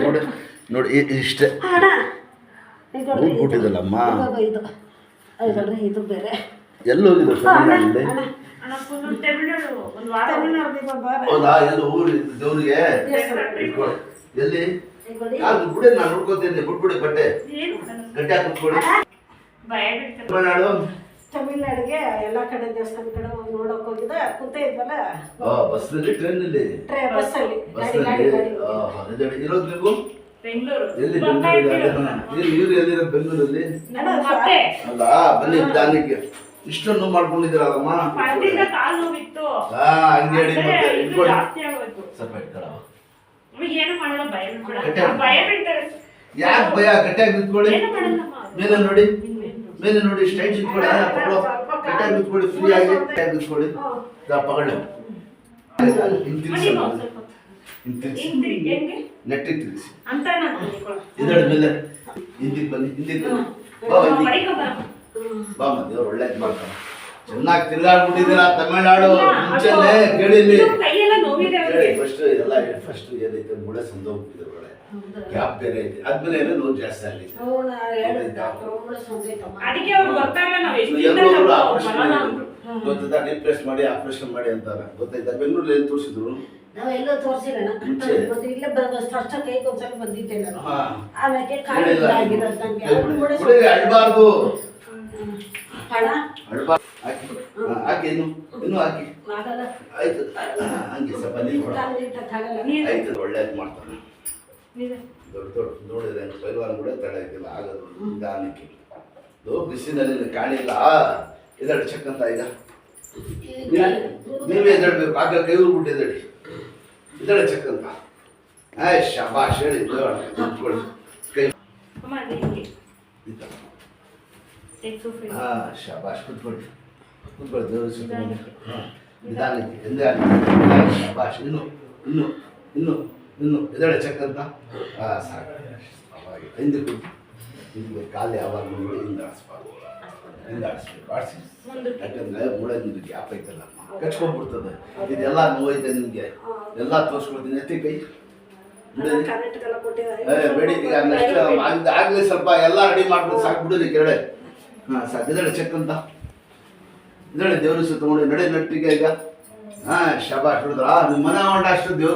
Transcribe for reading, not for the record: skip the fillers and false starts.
ನೋಡಿ ನೋಡಿ ಇಷ್ಟೇ ಹೋಗ್ಬಿಟ್ಟಿದ್ದಲ್ಲಮ್ಮ. ಇದು ಬೇರೆ ಎಲ್ಲಿ ಹೋಗಿದ್ದು ತಮಿಳ್ನಾಡಲ್ಲಿ? ಹೌದಾ? ಎಲ್ಲ ಊರು ದೇವ್ರಿಗೆ ಎಲ್ಲಿ ಯಾವ್ದು ಬಿಡಿ, ನಾನು ನೋಡ್ಕೋತೀನಿ. ಬಿಟ್ಬಿಡಿ ಬಟ್ಟೆ ಗಟ್ಟಿ ಹಾಕಿ ಕುತ್ಕೊಳ್ಳಿ. ತಮಿಳ್ನಾಡು ತಮಿಳ್ನಾಡಿಗೆ ಎಲ್ಲ ಕಡೆ ದೇವಸ್ಥಾನ ಕಡೆ ನೋಡಕ್ ಹೋಗಿದೆ. ಕೂತೇ ಇದ್ವಲ್ಲ ಬಸ್ನಲ್ಲಿ, ಟ್ರೈನಲ್ಲಿ, ಬಸ್ಸಲ್ಲಿ ಇರೋದು ನೀವು ಎಲ್ಲಿ? ಇವ್ರು ಎಲ್ಲಿರೋದು ಬೆಂಗಳೂರಲ್ಲಿ? ಅಲ್ಲ ಬನ್ನಿ ನಿಧಾನಕ್ಕೆ. ಇಷ್ಟೊಂದು ಮಾಡ್ಕೊಂಡಿದ್ದೀರಲ್ಲಮ್ಮ. ಹಂಗೆ ಹೇಳಿ ಸ್ವಲ್ಪ ಯಾಕೆ ಭಯ? ಗಟ್ಟಿಯಾಗಿ ನಿಂತ್ಕೊಳ್ಳಿ. ಮೇಲೆ ನೋಡಿ, ಮೇಲೆ ನೋಡಿ, ಸ್ಟ್ರೈಟ್ ನಿಂತ್ಕೊಳ್ಳಿ. ಗಟ್ಟಿಯಾಗಿ ನಿಂತ್ಕೊಳ್ಳಿ, ಫ್ರೀ ಆಗಿ ಗಟ್ಟಿಯಾಗಿ ನಿಂತ್ಕೊಳ್ಳಿ. ಪಗಡೆ ನೆಟ್ಟಿಗೆ ತಿರುಗಿಸಿ. ಇದರ ಮೇಲೆ ಹಿಂದಿಗೆ ಬನ್ನಿ, ಹಿಂದಿಗೆ ಬನ್ನಿ. ಬಾ ದೇವ್ರು ಒಳ್ಳೇದು ಮಾಡ್ತಾನೆ. ಚೆನ್ನಾಗಿ ತಿರ್ಗಾಡ್ಬಿಟ್ಟಿದ್ದೀರಾ ತಮಿಳ್ನಾಡು. ಮುಂಚೆನೆ ಕೇಳಿಲ್ಲಿ ಫಸ್ಟ್ ಎಲ್ಲ ಫಸ್ಟ್ ಏನೈತೆ ಮೂಳೆ ಸಂದೋಗ್ಬಿಟ್ಟಿದ್ರು ಒಳ್ಳೆ ಗ್ಯಾಪ್ ಬೇರೆ ಐತೆ. ಆದ್ಮೇಲೆ ಏನೋ ನೋವು ಜಾಸ್ತಿ ಆಗಿದೆ. ಗೊತ್ತಾಯ್ತಾ? ರಿಪ್ಲೇಸ್ ಮಾಡಿ ಆಪರೇಷನ್ ಮಾಡಿ ಅಂತಾರೆ. ಗೊತ್ತಾಯ್ತಾ? ಬೆಂಗಳೂರಲ್ಲಿ ಏನು ತೋರಿಸಿದ್ರು? ನಾವೆಲ್ಲೋ ತೋರಿಸಿಲ್ಲ. ಇಲ್ಲೇ ಫಸ್ಟ್ ಕೈಗೆ ಒಂದ್ಸಲ ಬಂದಿದ್ದೆ ನಾನು. ಆಮೇಲೆ ಅಳ್ಬಾರ್ದು, ಹಣ ಹಾಕಿ ಇನ್ನು ಹಾಕಿ. ಆಯ್ತು ಹಂಗೆ ಸ್ವಲ್ಪ ಆಯ್ತು. ಒಳ್ಳೇದು ಮಾಡ್ತಾನೆ. ದೊಡ್ಡ ದೊಡ್ಡ ನೋಡಿದ್ರೆ ಪೈಲ್ವಾನ್ ಕೂಡ ತಡ ಇದ್ದಿಲ್ಲ ಆಗೋದು. ನಿಧಾನಕ್ಕೆ ಬಿಸಿನಲ್ಲಿ ಕಾಣಿಲ್ಲ. ಎದಳು ಚಕ್ಕಂತ ಈಗ ನೀವೇ ಎದಳ್ಬೇಕು. ಆಗ ಕೈ ಊರ್ಬಿಟ್ಟು ಎದಳಿ. ಇದಳೆ ಚಕ್ಕಂತ. ಶಾಬಾಷ್ ಹೇಳಿ ಕೈ. ಶಾಬಾಷ್ ಕುತ್ಕೊಳ್ಳಿ, ಕುತ್ಕೊಳ್ಳಿ. ದೇವ್ರ ಸುತ್ತಮುತ್ತ ನಿಧಾನಕ್ಕೆ ಶಾಬಾಷ್. ಇನ್ನು ಇನ್ನು ಇನ್ನು ಇನ್ನು ಎದಳೆ ಚಕ್ಕಂತ. ಸಾಕು. ಹಿಂದಕ್ಕೆ ಹಿಂದೆ ಕಾಲು ಯಾವಾಗ ನೋಡಿ ಹಿಂದೆ ಆಡಿಸ್ಬಾರ್ದು. ಹಿಂದೆ ಆಡಿಸ್ಬೇಕು. ಆಡಿಸಿ. ಯಾಕಂದ್ರೆ ಮೂಳೆ ನಿಮ್ಗೆ ಗ್ಯಾಪ್ ಐತಲ್ಲ, ಕಚ್ಕೊಂಡ್ಬಿಡ್ತದೆ. ಇದೆಲ್ಲ ನೋವೈತೆ ನಿಮಗೆ. ಎಲ್ಲ ತೋರಿಸ್ಕೊಡ್ತೀನಿ. ಎತ್ತಿ ಕೈ ಬೇಡಿ. ಈಗ ನೆಕ್ಸ್ಟ್ ಆಗ್ಲಿ ಸ್ವಲ್ಪ ಎಲ್ಲ ರೆಡಿ ಮಾಡ್ಕೊಂಡು ಸಾಕ್ಬಿಡಿರಿ ಕೆರಡೆ. ಸಾಕು. ಇದಳೆ ಚೆಕ್ ಅಂತ. ಇದಳೆ ದೇವ್ರ ಸುತ್ತ ನೋಡಿ ನಡೆ ನಟ್ಟಿಗೆ ಈಗ. ಶಾಬಾಷ್. ಹಿಡಿದ್ರ ನಿಮ್ಮ ಮನೆ ಹೊಂಡ ಅಷ್ಟು ದೇವ್ರು